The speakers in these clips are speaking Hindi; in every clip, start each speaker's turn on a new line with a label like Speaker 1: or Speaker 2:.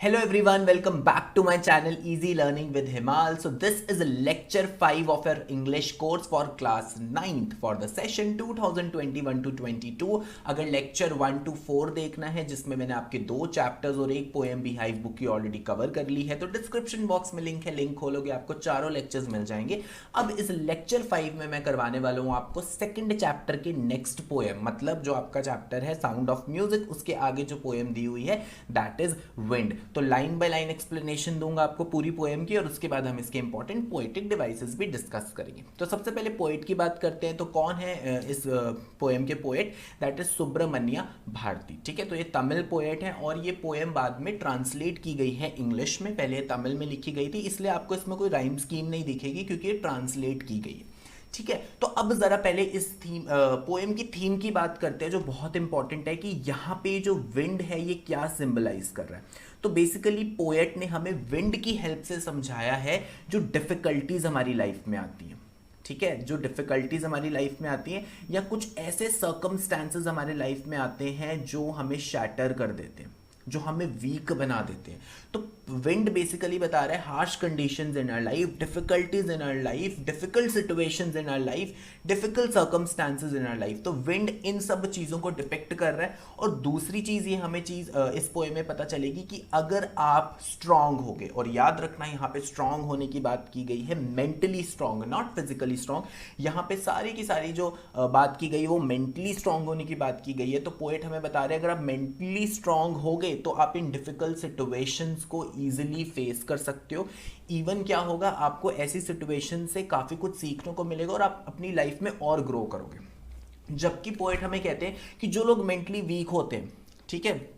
Speaker 1: Hello everyone, welcome back to my channel Easy Learning with Himal. So this is lecture 5 of our English course for class 9th for the session 2021 to 22. अगर lecture 1 to 4 देखना है जिसमें मैंने आपके दो चैप्टर्स और एक पोएम Beehive बुक की ऑलरेडी कवर कर ली है तो डिस्क्रिप्शन बॉक्स में लिंक है, लिंक खोलोगे आपको चारों लेक्चर्स मिल जाएंगे। अब इस लेक्चर 5 में मैं करवाने वाला हूँ आपको सेकंड चैप्टर के नेक्स्ट पोएम, मतलब जो आपका चैप्टर है साउंड ऑफ म्यूजिक, उसके आगे जो पोएम दी हुई है दैट इज विंड। तो लाइन बाय लाइन एक्सप्लेनेशन दूंगा आपको पूरी पोएम की और उसके बाद हम इसके इंपॉर्टेंट पोएटिक डिवाइसेस भी डिस्कस करेंगे। तो सबसे पहले पोएट की बात करते हैं। तो कौन है इस पोएम के poet? That is Subramania Bharati. ठीक है, तो ये तमिल पोएट है और ये पोएम बाद में ट्रांसलेट की गई है इंग्लिश में, पहले तमिल में लिखी गई थी, इसलिए आपको इसमें कोई राइम स्कीम नहीं दिखेगी क्योंकि ये ट्रांसलेट की गई है। ठीक है, तो अब जरा पहले इस थीम पोएम की थीम की बात करते हैं जो बहुत इंपॉर्टेंट है कि यहाँ पे जो विंड है ये क्या सिंबलाइज कर रहा है। तो बेसिकली पोएट ने हमें विंड की हेल्प से समझाया है जो डिफिकल्टीज हमारी लाइफ में आती हैं। ठीक है, जो डिफिकल्टीज हमारी लाइफ में आती हैं या कुछ ऐसे सर्कमस्टेंसेस हमारे लाइफ में आते हैं जो हमें शैटर कर देते हैं, जो हमें वीक बना देते हैं। तो विंड बेसिकली बता रहा है harsh conditions in our life, difficulties in our life, difficult situations in our life, difficult circumstances in our life. तो विंड इन सब चीज़ों को डिपिक्ट कर रहा है। और दूसरी चीज़ ये हमें इस पोएम में पता चलेगी कि अगर आप स्ट्रांग हो गए, और याद रखना यहाँ पे स्ट्रांग होने की बात की गई है, mentally strong not physically strong. यहाँ पे सारी की सारी जो बात की गई वो मेंटली स्ट्रांग होने की बात की गई है। तो पोएट हमें बता रहे हैं अगर आप मेंटली स्ट्रांग हो गए तो आप इन डिफिकल्ट सिचुएशंस को इजीली फेस कर सकते हो। इवन क्या होगा, आपको ऐसी सिचुएशन से काफी कुछ सीखने को मिलेगा और आप अपनी लाइफ में और ग्रो करोगे। जबकि पोएट हमें कहते हैं कि जो लोग मेंटली वीक होते हैं, ठीक है,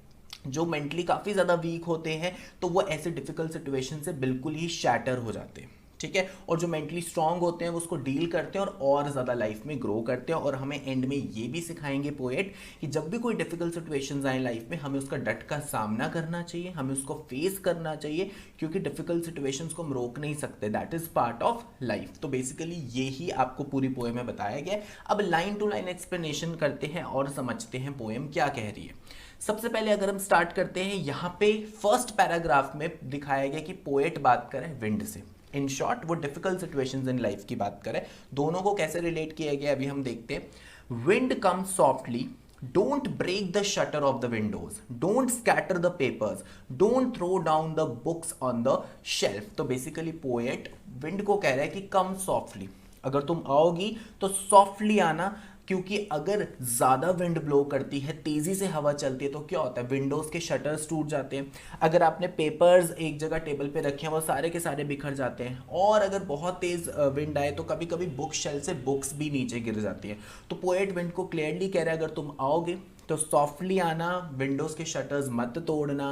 Speaker 1: जो मेंटली काफी ज्यादा वीक होते हैं तो वो ऐसे डिफिकल्ट सिचुएशन से बिल्कुल ही शैटर हो जाते हैं। ठीक है, और जो मेंटली स्ट्रांग होते हैं वो उसको डील करते हैं और ज़्यादा लाइफ में ग्रो करते हैं। और हमें एंड में ये भी सिखाएंगे पोएट कि जब भी कोई डिफिकल्ट सिचुएशंस आए लाइफ में हमें उसका डट का सामना करना चाहिए, हमें उसको फेस करना चाहिए, क्योंकि डिफिकल्ट सिचुएशंस को हम रोक नहीं सकते, that is part of life. तो बेसिकली ये ही आपको पूरी पोएम में बताया गया है। अब लाइन टू लाइन एक्सप्लेनेशन करते हैं और समझते हैं पोएम क्या कह रही है। सबसे पहले अगर हम स्टार्ट करते हैं, यहाँ पे फर्स्ट पैराग्राफ में दिखाया गया कि पोएट बात करें विंड से। इन शॉर्ट वो डिफिकल्ट सिचुएशंस इन लाइफ की बात करें। दोनों को कैसे रिलेट किया गया अभी हम देखते हैं। Wind come softly, don't break the shutter of the windows, don't scatter the papers, don't throw down the books on the shelf. तो बेसिकली पोएट विंड को कह रहा है कि कम सॉफ्टली, अगर तुम आओगी तो सॉफ्टली आना, क्योंकि अगर ज़्यादा विंड ब्लो करती है, तेज़ी से हवा चलती है तो क्या होता है, विंडोज़ के शटर्स टूट जाते हैं। अगर आपने पेपर्स एक जगह टेबल पे रखे हैं वो सारे के सारे बिखर जाते हैं। और अगर बहुत तेज़ विंड आए तो कभी कभी बुक शेल्फ से बुक्स भी नीचे गिर जाती हैं। तो पोएट विंड को क्लियरली कह रहा है अगर तुम आओगे तो सॉफ्टली आना, विंडोज़ के शटर्स मत तोड़ना,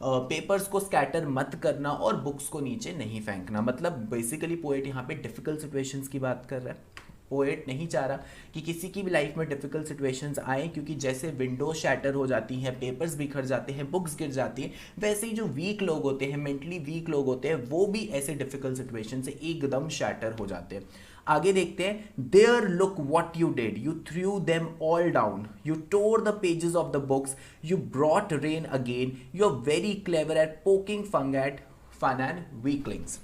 Speaker 1: पेपर्स को स्कैटर मत करना और बुक्स को नीचे नहीं फेंकना। मतलब बेसिकली पोएट यहाँ पे डिफिकल्ट सिचुएशंस की बात कर रहा है। पोएट नहीं चाह रहा कि किसी की भी लाइफ में डिफिकल्ट सिचुएशंस आए, क्योंकि जैसे विंडोज शैटर हो जाती हैं, पेपर्स बिखर जाते हैं, बुक्स गिर जाती हैं, वैसे ही जो वीक लोग होते हैं, मेंटली वीक लोग होते हैं, वो भी ऐसे डिफिकल्ट सिचुएशन से एकदम शैटर हो जाते हैं। आगे देखते हैं। There look what you did, you threw them all down, you tore the pages of the books, you brought rain again, you are very clever at poking fun and weaklings.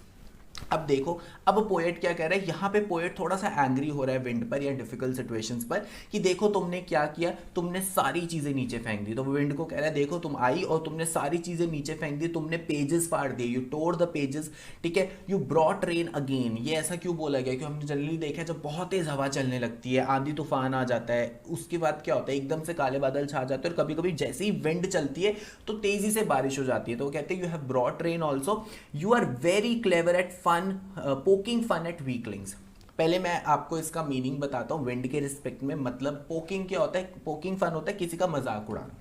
Speaker 1: अब देखो, अब पोएट क्या कह रहा है, यहाँ पे पोएट थोड़ा सा एंग्री हो रहा है विंड पर या डिफिकल्ट सिचुएशंस पर कि देखो तुमने क्या किया, तुमने सारी चीजें नीचे फेंक दी। तो विंड को कह रहा है देखो तुम आई और तुमने सारी चीजें नीचे फेंक दी, तुमने पेजेस फाड़ दिए, यू टोर द पेजेस, ठीक है, यू ब्रॉट रेन अगेन। ये ऐसा क्यों बोला गया? क्योंकि हमने जनरली देखा है जब बहुत तेज हवा चलने लगती है, आंधी तूफान आ जाता है, उसके बाद क्या होता है, एकदम से काले बादल छा जाते हैं और कभी कभी जैसे ही विंड चलती है तो तेजी से बारिश हो जाती है। तो वो कहते हैं you have brought rain also, you are very clever at poking fun at weaklings. पहले मैं आपको इसका मीनिंग बताता हूँ विंड के रिस्पेक्ट में। मतलब पोकिंग क्या होता है? पोकिंग फन होता है किसी का मजाक उड़ाना,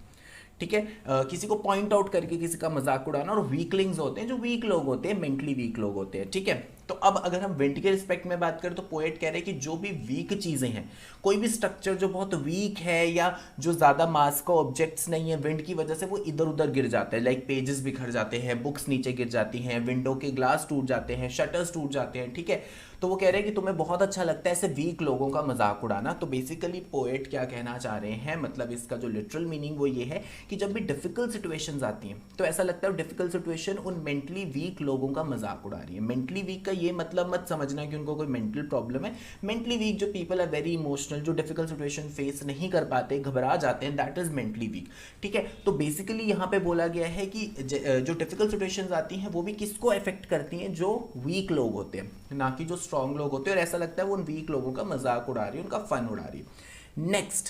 Speaker 1: ठीक है, किसी को पॉइंट आउट करके किसी का मजाक उड़ाना। और वीकलिंग्स होते हैं जो वीक लोग होते हैं, मेंटली वीक लोग होते हैं। ठीक है, तो अब अगर हम विंड के रिस्पेक्ट में बात करें तो पोएट कह रहे हैं कि जो भी वीक चीजें हैं, कोई भी स्ट्रक्चर जो बहुत वीक है या जो ज्यादा मास का ऑब्जेक्ट्स नहीं है, विंड की वजह से वो इधर उधर गिर जाते हैं। लाइक पेजेस बिखर जाते हैं, बुक्स नीचे गिर जाती हैं, विंडो के ग्लास टूट जाते हैं, शटर्स टूट जाते हैं। ठीक है, तो वो कह रहे हैं कि तुम्हें बहुत अच्छा लगता है ऐसे वीक लोगों का मजाक उड़ाना। तो बेसिकली पोएट क्या कहना चाह रहे हैं, मतलब इसका जो लिटरल मीनिंग वो ये है कि जब भी डिफिकल्ट सिचुएशंस आती हैं तो ऐसा लगता है डिफिकल्ट सिचुएशन उन मेंटली वीक लोगों का मजाक उड़ा रही है। मेंटली वीक का ये मतलब मत समझना कि उनको कोई मेंटल प्रॉब्लम है। मेंटली वीक जो पीपल आर वेरी इमोशनल, जो डिफिकल्ट सिचुएशन फेस नहीं कर पाते, घबरा जाते हैं, दैट इज मेंटली वीक। ठीक है, तो बेसिकली यहाँ पे बोला गया है कि जो डिफिकल्ट सिचुएशंस आती हैं वो भी किसको अफेक्ट करती हैं, जो वीक लोग होते हैं, ना कि जो स्ट्रांग लोग होते हैं। और ऐसा लगता है वो उन वीक लोगों का मजाक उड़ा रही है, उनका फन उड़ा रही है। Next,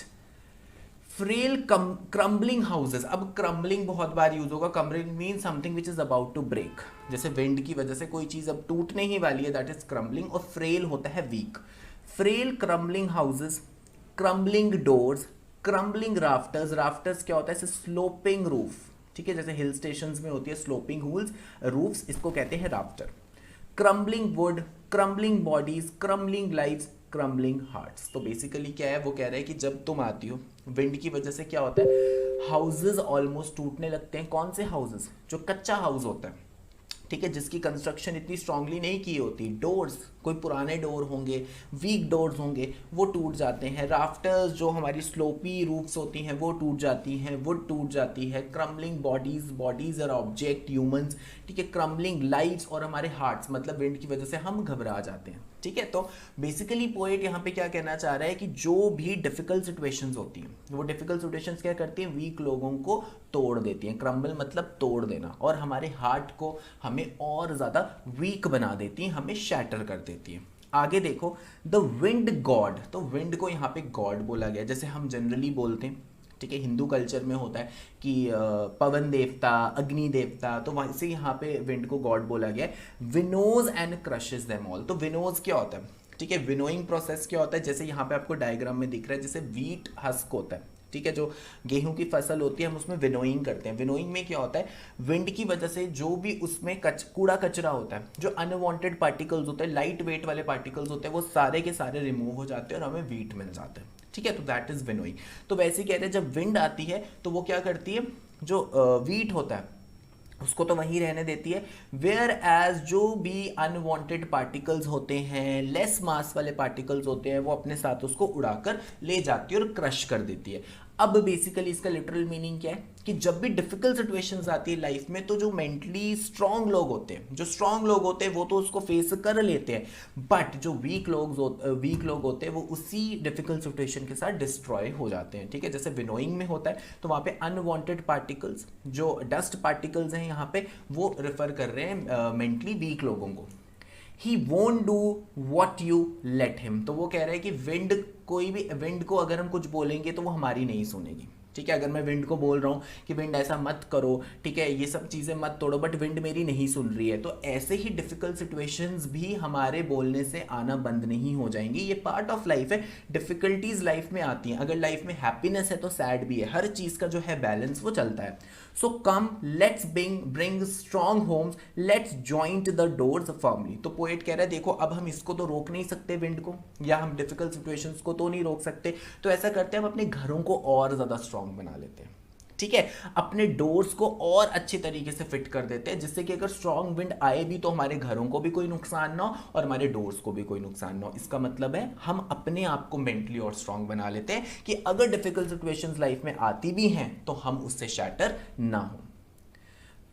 Speaker 1: frail crumbling houses. अब क्रम्बलिंग बहुत बार यूज होगा। Crumbling mean something which is about to break, जैसे विंड की वजह से कोई चीज अब टूटने ही वाली है, दैट इज क्रम्बलिंग। और फ्रेल होता है weak. Frail crumbling houses, crumbling doors, crumbling rafters. Rafters क्या होता है, ऐसे स्लोपिंग रूफ, ठीक है, जैसे हिल स्टेशंस में होती है स्लोपिंग हुल्स रूफ्स, इसको कहते हैं rafter. Crumbling would, crumbling bodies, crumbling lives, crumbling hearts. तो बेसिकली क्या है, वो कह रहे हैं कि जब तुम आती हो विंड की वजह से क्या होता है, हाउसेज ऑलमोस्ट टूटने लगते हैं। कौन से हाउसेज, जो कच्चा हाउस होता है, ठीक है, जिसकी कंस्ट्रक्शन इतनी स्ट्रांगली नहीं की होती। डोर्स, कोई पुराने डोर होंगे, वीक डोर्स होंगे, वो टूट जाते हैं। राफ्टर्स, जो हमारी स्लोपी रूफ्स होती हैं, वो टूट जाती हैं, वुड टूट जाती है। क्रम्बलिंग बॉडीज, बॉडीज और ऑब्जेक्ट ह्यूमंस, ठीक है। क्रम्बलिंग लाइव्स, और हमारे हार्ट्स, मतलब विंड की वजह से हम घबरा जाते हैं, ठीक है। तो बेसिकली पोएट यहाँ पे क्या कहना चाह रहा है कि जो भी डिफिकल्ट सिचुएशंस होती हैं, वो डिफिकल्ट सिचुएशंस क्या करती हैं, वीक लोगों को तोड़ देती हैं। क्रम्बल मतलब तोड़ देना, और हमारे हार्ट को हमें और ज़्यादा वीक बना देती हैं, हमें शैटर कर देती हैं। आगे देखो, द विंड गॉड। तो विंड को यहाँ पे गॉड बोला गया, जैसे हम जनरली बोलते हैं, ठीक है, हिंदू कल्चर में होता है कि पवन देवता, अग्नि देवता, तो वहाँ से यहाँ पे विंड को गॉड बोला गया है। विनोज एंड क्रशेस देम ऑल। तो विनोज क्या होता है, ठीक है, विनोइंग प्रोसेस क्या होता है, जैसे यहाँ पे आपको डायग्राम में दिख रहा है, जैसे व्हीट हस्क होता है, ठीक है, जो गेहूं की फसल होती है, हम उसमें विनोइंग करते हैं। विनोइंग में क्या होता है, विंड की वजह से जो भी उसमें कूड़ा कचरा होता है, जो अनवांटेड पार्टिकल्स होते हैं, लाइट वेट वाले पार्टिकल्स होते हैं, वो सारे के सारे रिमूव हो जाते हैं और हमें व्हीट मिल जाता है, ठीक है। तो दैट इज विनोइंग। तो वैसे ही कहते हैं, जब विंड आती है तो वो क्या करती है, जो व्हीट होता है उसको तो वहीं रहने देती है, वेयर एज जो भी अनवांटेड पार्टिकल्स होते हैं, लेस मास वाले पार्टिकल्स होते हैं, वो अपने साथ उसको उड़ाकर ले जाती है और क्रश कर देती है। अब बेसिकली इसका लिटरल मीनिंग क्या है कि जब भी डिफिकल्ट सिचुएशंस आती है लाइफ में, तो जो मेंटली स्ट्रांग लोग होते हैं, जो स्ट्रांग लोग होते हैं वो तो उसको फेस कर लेते हैं, बट जो वीक लोग होते हैं वो उसी डिफिकल्ट सिचुएशन के साथ डिस्ट्रॉय हो जाते हैं, ठीक है। जैसे विनोइंग में होता है तो वहाँ पे अनवांटेड पार्टिकल्स, जो डस्ट पार्टिकल्स हैं यहाँ पे, वो रेफर कर रहे हैं मेंटली वीक लोगों को। He won't do what you let him। तो वो कह रहे हैं कि विंड को अगर हम कुछ बोलेंगे तो वो हमारी नहीं सुनेगी, ठीक है। अगर मैं विंड को बोल रहा हूँ कि विंड ऐसा मत करो, ठीक है, ये सब चीज़ें मत तोड़ो, बट विंड मेरी नहीं सुन रही है, तो ऐसे ही डिफिकल्ट सिचुएशंस भी हमारे बोलने से आना बंद नहीं हो जाएंगी। ये पार्ट ऑफ लाइफ है, डिफिकल्टीज लाइफ में आती हैं। अगर लाइफ में हैप्पीनेस है तो सैड भी है, हर चीज़ का जो है बैलेंस वो चलता है। So come let's bring strong homes, let's joint the doors firmly. तो पोएट कह रहा है, देखो अब हम इसको तो रोक नहीं सकते विंड को, या हम डिफिकल्ट सिचुएशंस को तो नहीं रोक सकते, तो ऐसा करते हैं हम अपने घरों को और ज़्यादा स्ट्रॉन्ग बना लेते हैं, ठीक है। अपने डोर्स को और अच्छे तरीके से फिट कर देते हैं, जिससे कि अगर स्ट्रॉन्ग विंड आए भी तो हमारे घरों को भी कोई नुकसान ना हो और हमारे डोर्स को भी कोई नुकसान ना हो। इसका मतलब है हम अपने आप को मेंटली और स्ट्रॉन्ग बना लेते हैं कि अगर डिफिकल्ट सिचुएशंस लाइफ में आती भी हैं तो हम उससे शैटर ना हो।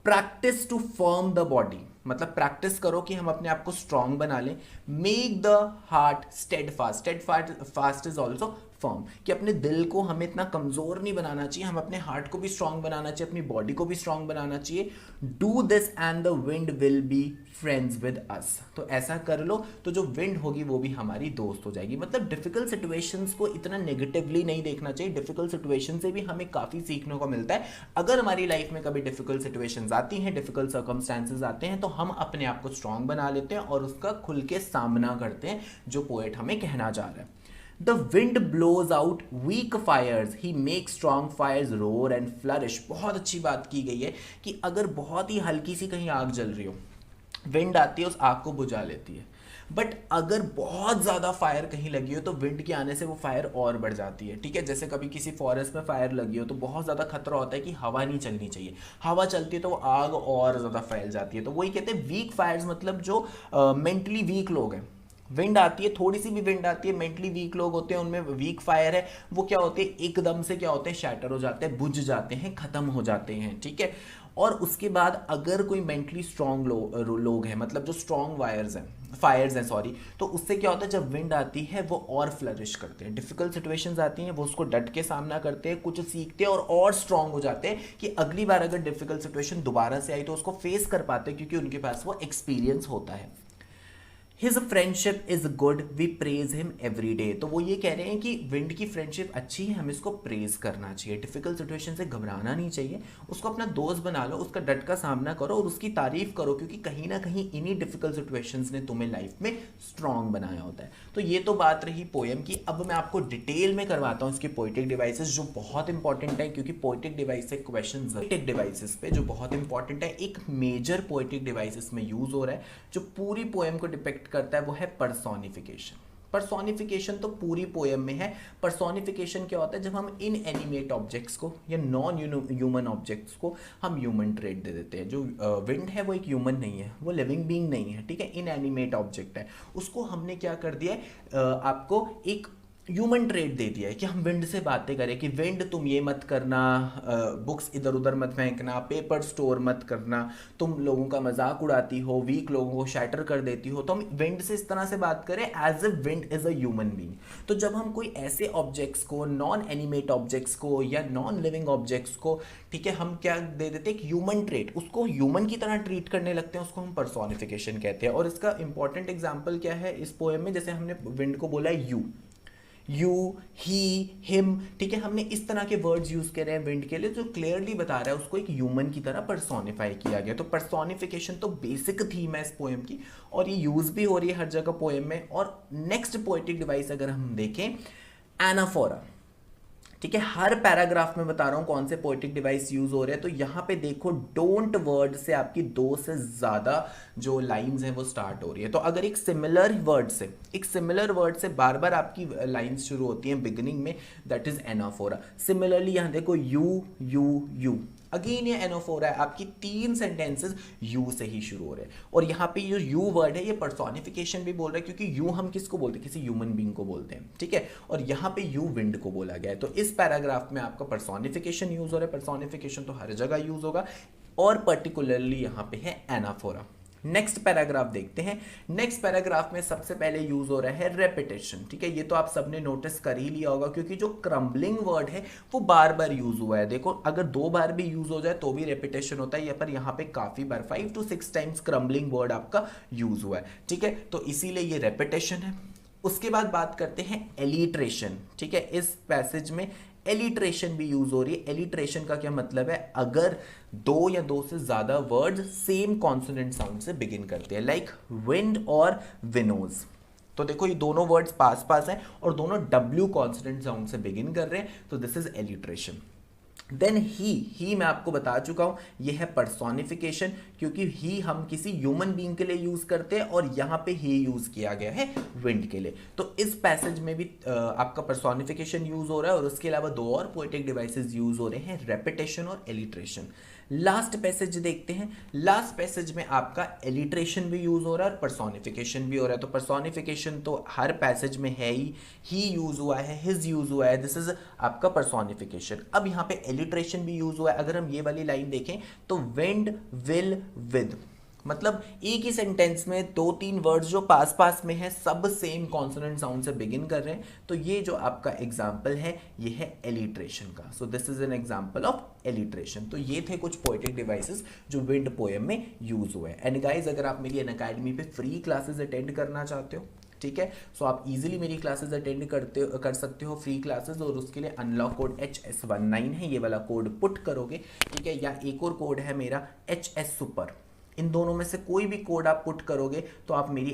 Speaker 1: Practise to firm the body, मतलब प्रैक्टिस करो कि हम अपने आप को स्ट्रॉन्ग बना लें। Make the heart steadfast is also firm, कि अपने दिल को हमें इतना कमजोर नहीं बनाना चाहिए, हम अपने हार्ट को भी स्ट्रांग बनाना चाहिए, अपनी बॉडी को भी स्ट्रांग बनाना चाहिए। Do this and the wind will be friends with us. तो ऐसा कर लो तो जो विंड होगी वो भी हमारी दोस्त हो जाएगी। मतलब डिफिकल्ट सिचुएशंस को इतना नेगेटिवली नहीं देखना चाहिए, डिफिकल्ट सिचुएशन से भी हमें काफ़ी सीखने को मिलता है। अगर हमारी लाइफ में कभी डिफिकल्ट सिचुएशंस आती हैं, डिफिकल्ट सर्कमस्टेंसेज आते हैं, तो हम अपने आप को स्ट्रांग बना लेते हैं और उसका खुल के सामना करते हैं, जो पोएट हमें कहना चाह रहा है। The wind blows out weak fires, he makes strong fires roar and flourish। बहुत अच्छी बात की गई है कि अगर बहुत ही हल्की सी कहीं आग जल रही हो, विंड आती है उस आग को बुझा लेती है, बट अगर बहुत ज़्यादा फायर कहीं लगी हो तो विंड के आने से वो फायर और बढ़ जाती है, ठीक है। जैसे कभी किसी फॉरेस्ट में फायर लगी हो तो बहुत ज़्यादा खतरा होता है कि हवा नहीं चलनी चाहिए, हवा चलती है तो वो आग और ज़्यादा फैल जाती है। तो वही कहते हैं वीक फायर्स, मतलब जो मेंटली वीक लोग हैं विंड आती है, थोड़ी सी भी विंड आती है, मेंटली वीक लोग होते हैं, उनमें वीक फायर है, वो क्या होते हैं एकदम से क्या होते हैं, शैटर हो जाते हैं, बुझ जाते हैं, खत्म हो जाते हैं, ठीक है। और उसके बाद अगर कोई मेंटली स्ट्रांग लोग हैं, मतलब जो स्ट्रांग वायर्स हैं, फायर्स हैं सॉरी, तो उससे क्या होता है जब विंड आती है वो और फ्लरिश करते हैं, डिफिकल्ट सिचुएशंस आती हैं वो उसको डट के सामना करते हैं, कुछ सीखते हैं और स्ट्रांग हो जाते हैं कि अगली बार अगर डिफिकल्ट सिचुएशन दोबारा से आई तो उसको फेस कर पाते हैं, क्योंकि उनके पास वो एक्सपीरियंस होता है। His friendship is good, we praise him every day. तो वो ये कह रहे हैं कि विंड की फ्रेंडशिप अच्छी है, हमें इसको प्रेज करना चाहिए, डिफिकल्ट सिचुएशन से घबराना नहीं चाहिए, उसको अपना दोस्त बना लो, उसका डट का सामना करो और उसकी तारीफ करो, क्योंकि कहीं ना कहीं इन्हीं डिफिकल्ट सिचुएशंस ने तुम्हें लाइफ में स्ट्रांग बनाया होता है। तो ये तो बात रही पोएम की। अब मैं आपको डिटेल में करवाता हूँ इसके पोएटिक डिवाइसेस, जो बहुत इंपॉर्टेंट है, क्योंकि पोएटिक डिवाइस से क्वेश्चन पोएटिक डिवाइसेस पे जो बहुत इंपॉर्टेंट है, एक मेजर पोएटिक डिवाइसेस में यूज हो रहा है जो पूरी पोएम को डिपेक्ट करता है, वो है पर्सोनिफिकेशन। पर्सोनिफिकेशन तो पूरी पोएम में है। पर्सोनिफिकेशन क्या होता है, जब हम इन एनिमेट ऑब्जेक्ट्स को या नॉन ह्यूमन ऑब्जेक्ट्स को हम ह्यूमन ट्रेट दे देते हैं। जो विंड है वो एक ह्यूमन नहीं है, वो लिविंग बीइंग नहीं है, ठीक है, इन एनिमेट ऑब्जेक्ट है, उसको हमने क्या कर दिया है, आपको एक ह्यूमन ट्रेड दे दिया है कि हम विंड से बातें करें कि विंड तुम ये मत करना, बुक्स इधर उधर मत फेंकना, पेपर स्टोर मत करना, तुम लोगों का मजाक उड़ाती हो, वीक लोगों को शैटर कर देती हो। तो हम विंड से इस तरह से बात करें as a wind is a human being. तो जब हम कोई ऐसे ऑब्जेक्ट्स को, नॉन एनिमेट ऑब्जेक्ट्स को या नॉन लिविंग ऑब्जेक्ट्स को, ठीक है, हम क्या दे देते हैं, एक ह्यूमन ट्रेट, उसको ह्यूमन की तरह ट्रीट करने लगते हैं, उसको हम पर्सोनिफिकेशन कहते हैं। और इसका इंपॉर्टेंट एग्जाम्पल क्या है इस पोएम में, जैसे हमने विंड को बोला है यू, ही, हिम, ठीक है, हमने इस तरह के वर्ड्स यूज करे हैं विंड के लिए, जो क्लियरली बता रहा है उसको एक ह्यूमन की तरह पर्सोनिफाई किया गया। तो पर्सोनिफिकेशन तो बेसिक थीम है इस पोएम की, और ये यूज भी हो रही है हर जगह पोएम में। और नेक्स्ट पोएटिक डिवाइस अगर हम देखें, एनाफोरा, ठीक है, हर पैराग्राफ में बता रहा हूं कौन से पोएटिक डिवाइस यूज हो रहे हैं। तो यहां पे देखो डोंट वर्ड से आपकी 2 से ज्यादा जो लाइंस हैं वो स्टार्ट हो रही है। तो अगर एक सिमिलर वर्ड से बार बार आपकी लाइंस शुरू होती हैं बिगिनिंग में, दैट इज एनाफोरा। सिमिलरली यहां देखो यू, अगेन ये एनाफोरा है, आपकी 3 सेंटेंसेस यू से ही शुरू हो रहे हैं। और यहाँ पे जो यू वर्ड है ये पर्सोनिफिकेशन भी बोल रहा है, क्योंकि यू हम किसको बोलते हैं, किसी ह्यूमन बीइंग को बोलते हैं, ठीक है। और यहाँ पे यू विंड को बोला गया है। तो इस पैराग्राफ में आपका पर्सोनिफिकेशन यूज हो रहा है। पर्सोनिफिकेशन तो हर जगह यूज होगा, और पर्टिकुलरली यहाँ पे है एनाफोरा। नेक्स्ट पैराग्राफ देखते हैं। नेक्स्ट पैराग्राफ में सबसे पहले यूज हो रहा है रेपिटेशन, ठीक है, ये तो आप सबने नोटिस कर ही लिया होगा, क्योंकि जो क्रम्बलिंग वर्ड है वो बार बार यूज हुआ है। देखो अगर 2 बार भी यूज हो जाए तो भी रेपिटेशन होता है, पर यहाँ पे काफी बार 5 to 6 टाइम्स क्रम्बलिंग वर्ड आपका यूज हुआ है, ठीक है, तो इसीलिए ये रेपिटेशन है। उसके बाद बात करते हैं एलिट्रेशन, ठीक है, इस पैसेज में एलिट्रेशन भी यूज हो रही है। एलिट्रेशन का क्या मतलब है, अगर 2 या 2 से ज्यादा वर्ड सेम कॉन्सोनेंट साउंड से बिगिन करते हैं, लाइक विंड और विनोज। तो देखो ये दोनों वर्ड्स पास पास हैं और दोनों W कॉन्सोनेंट साउंड से बिगिन कर रहे हैं, तो दिस इज एलिट्रेशन। देन ही मैं आपको बता चुका हूं, ये है पर्सोनिफिकेशन, क्योंकि ही हम किसी ह्यूमन बीइंग के लिए यूज करते हैं, और यहां पे ही यूज किया गया है विंड के लिए। तो इस पैसेज में भी आपका पर्सोनिफिकेशन यूज हो रहा है, और उसके अलावा 2 और पोएटिक डिवाइसेस यूज हो रहे हैं, रेपिटेशन और एलिट्रेशन। लास्ट पैसेज देखते हैं। लास्ट पैसेज में आपका एलिट्रेशन भी यूज हो रहा है और पर्सोनिफिकेशन भी हो रहा है। तो पर्सोनिफिकेशन तो हर पैसेज में है ही यूज हुआ है, हिज यूज हुआ है, दिस इज आपका पर्सोनिफिकेशन। अब यहाँ पे एलिट्रेशन भी यूज हुआ है। अगर हम ये वाली लाइन देखें तो विंड, विल, विद, मतलब एक ही सेंटेंस में 2-3 वर्ड्स जो पास पास में है, सब सेम कॉन्सोनेंट साउंड से बिगिन कर रहे हैं। तो ये जो आपका एग्जाम्पल है ये है एलिट्रेशन का। So this is an example of alliteration. तो ये थे कुछ पोएटिक डिवाइसेस जो विंड पोएम में यूज हुए हैं। एंड गाइज, अगर आप मेरी अनअकैडमी पे फ्री क्लासेस अटेंड करना चाहते हो, ठीक है, सो आप इजीली मेरी क्लासेस अटेंड कर सकते हो, फ्री क्लासेस, और उसके लिए अनलॉक कोड HS19 है, ये वाला कोड पुट करोगे, ठीक है, या एक और कोड है मेरा HS सुपर। इन दोनों में से कोई भी कोड आप पुट करोगे तो आप मेरी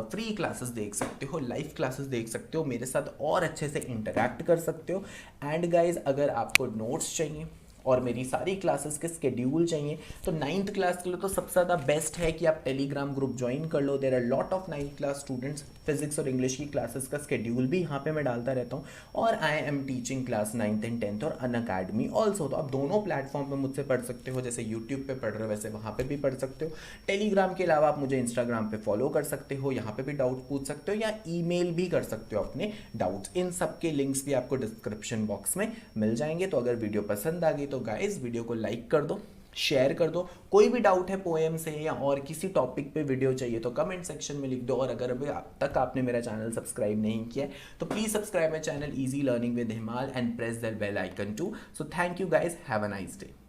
Speaker 1: फ्री क्लासेस देख सकते हो, लाइव क्लासेस देख सकते हो, मेरे साथ और अच्छे से इंटरैक्ट कर सकते हो। एंड गाइज, अगर आपको नोट्स चाहिए और मेरी सारी क्लासेस के स्केड्यूल चाहिए तो 9th क्लास के लिए तो सबसे ज़्यादा बेस्ट है कि आप टेलीग्राम ग्रुप ज्वाइन कर लो। There are lot of 9th class students, physics और इंग्लिश की क्लासेस का स्केड्यूल भी यहाँ पे मैं डालता रहता हूँ, और I am teaching class 9th and 10th और अन अकेडमी ऑल्सो। तो आप दोनों प्लेटफॉर्म पे मुझसे पढ़ सकते हो, जैसे यूट्यूब पे पढ़ रहे हो वैसे वहाँ पे भी पढ़ सकते हो। टेलीग्राम के अलावा आप मुझे इंस्टाग्राम पे फॉलो कर सकते हो, यहाँ पे भी डाउट पूछ सकते हो, या ईमेल भी कर सकते हो अपने डाउट्स। इन सब के लिंक्स भी आपको डिस्क्रिप्शन बॉक्स में मिल जाएंगे। तो अगर वीडियो पसंद आ गई तो गाइस वीडियो को लाइक कर दो, शेयर कर दो। कोई भी डाउट है पोएम से या और किसी टॉपिक पे वीडियो चाहिए तो कमेंट सेक्शन में लिख दो। और अगर अभी अब तक आपने मेरा चैनल सब्सक्राइब नहीं किया है तो please subscribe my channel easy learning with Himal and press the bell icon too. So thank you guys, have a nice day.